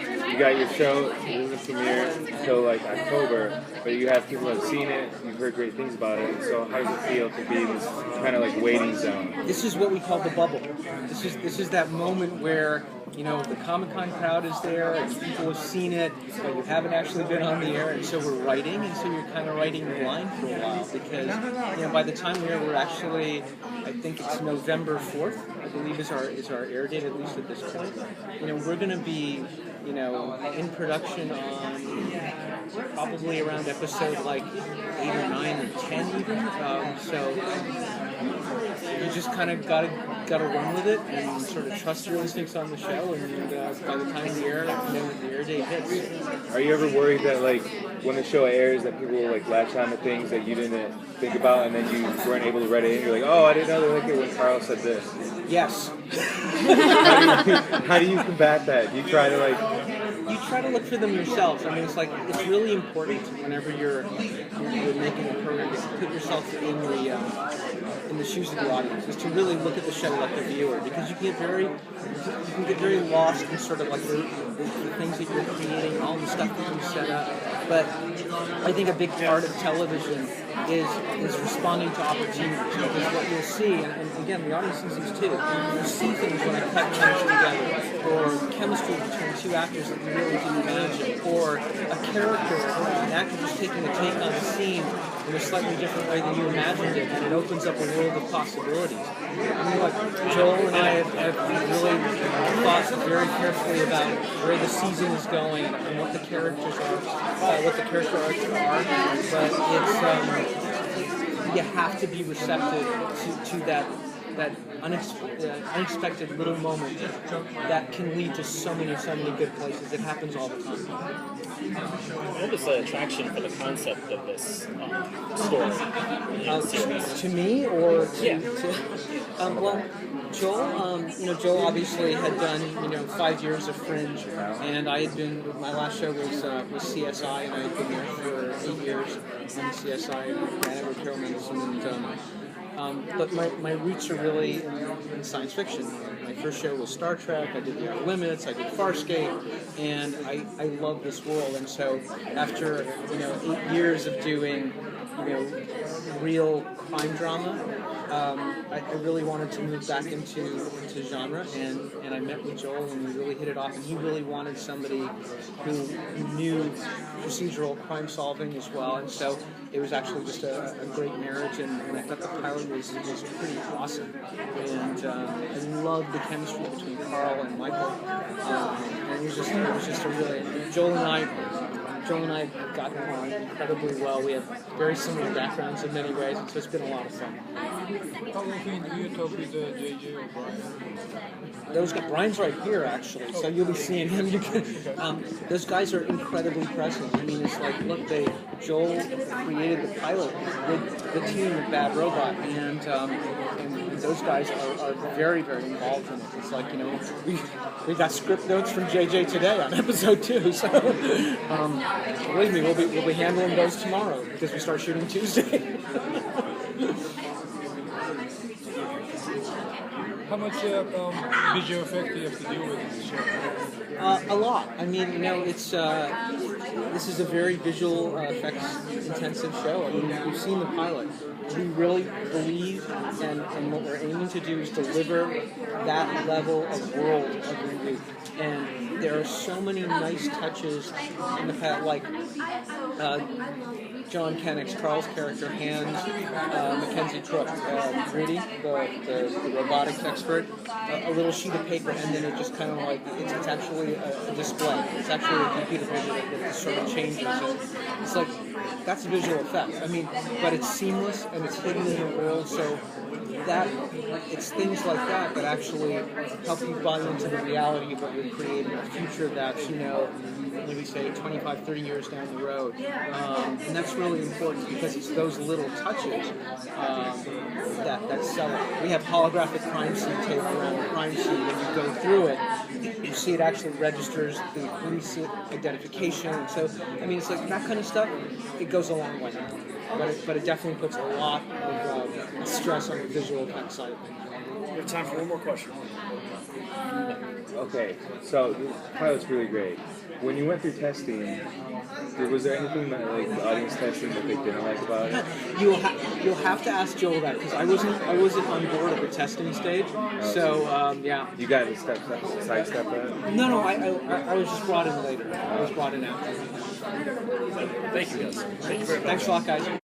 you got your show, it doesn't premiere until like October, but you have people who have seen it, you've heard great things about it. So how does it feel to be this kind of like waiting zone? This is what we call the bubble. This is that moment where, you know, the Comic-Con crowd is there, and people have seen it, but you haven't actually been on the air, and so we're writing, and so you're kind of writing the line for a while, because, you know, by the time we're actually, I think it's November 4th, I believe is our air date, at least at this point. You know, we're going to be, you know, in production on probably around episode like 8 or 9 or 10 even, so you just kind of gotta run with it and sort of trust your instincts on the show, and by the time the air date hits. Are you ever worried that like when the show airs that people will like latch on to things that you didn't think about and then you weren't able to write it in? You're like, oh, I didn't know they liked it when Carl said this. Yes. How do you combat that? Do you try to like? You try to look for them yourselves. I mean, it's really important whenever you're making a program to put yourself in the shoes of the audience, is to really look at the show like the viewer, because you can get very lost in sort of like the things that you're creating, all the stuff that you set up. But I think a big part of television is responding to opportunities, because what you'll see, and again, the audience sees these too, you'll see things when I cut things together, or chemistry between two actors that you really didn't imagine, or a character or an actor just taking a take on a scene in a slightly different way than you imagined it, and it opens up a world of possibilities. I mean, like, Joel and I have really thought very carefully about where the season is going and what the characters are, what the character arcs are, but it's, you have to be receptive to that unexpected little moment that can lead to so many good places. It happens all the time. What was the attraction for the concept of this story? To me, or to, yeah. Well, Joel, Joel obviously had done, 5 years of Fringe, and I had been, my last show was CSI, and I had been there for 8 years on CSI, and ran it with Carol Mendelson, but my roots are really in science fiction. My first show was Star Trek, I did The Outer Limits, I did Farscape, and I love this world. And so after 8 years of doing real crime drama, I really wanted to move back into genre, and I met with Joel, and we really hit it off, and he really wanted somebody who knew procedural crime solving as well, and so it was actually just a great marriage, and I thought the pilot was pretty awesome, and I loved the chemistry between Carl and Michael, and it was just a really, Joel and I got along incredibly well. We have very similar backgrounds in many ways, and so it's been a lot of fun. How often do you talk with JJ or Brian? Brian's right here, actually, so you'll be seeing him. Those guys are incredibly present. I mean, it's like, look, Joel created the pilot with the team of Bad Robot, and those guys are very, very involved in it. It's like, we got script notes from JJ today on episode 2, so believe me, we'll be handling those tomorrow because we start shooting Tuesday. How much visual effect do you have to deal with in the show? A lot. I mean, it's this is a very visual effects intensive show. I mean, you've seen the pilot. We really believe, and what we're aiming to do is deliver that level of world every week. And there are so many nice touches in the pilot, like John Kennick's, Carl's character, hands Mackenzie Troop, Rudy, the robotics expert, a little sheet of paper, and then it just kind of like, it's actually a display. It's actually a computer vision that sort of changes. And it's like, that's a visual effect. I mean, but it's seamless and it's hidden in the world, so that it's things like that that actually help you buy into the reality of what you're creating, a future that's, maybe say 25, 30 years down the road. And that's really important because it's those little touches that sell it. We have holographic crime scene tape around the crime scene. When you go through it, you see it actually registers the police identification. And so, I mean, it's like that kind of stuff, it goes a long way. But it definitely puts a lot of stress on the visual effects side of things. We have time for one more question. Okay, so the pilot's really great. When you went through testing, was there anything that like the audience testing that they didn't like about it? You'll have to ask Joel that because I wasn't on board at the testing stage. So yeah. You got to sidestep that? No, I was just brought in later. I was brought in after. Thank you, guys. Thank you very much. Thanks a lot, guys.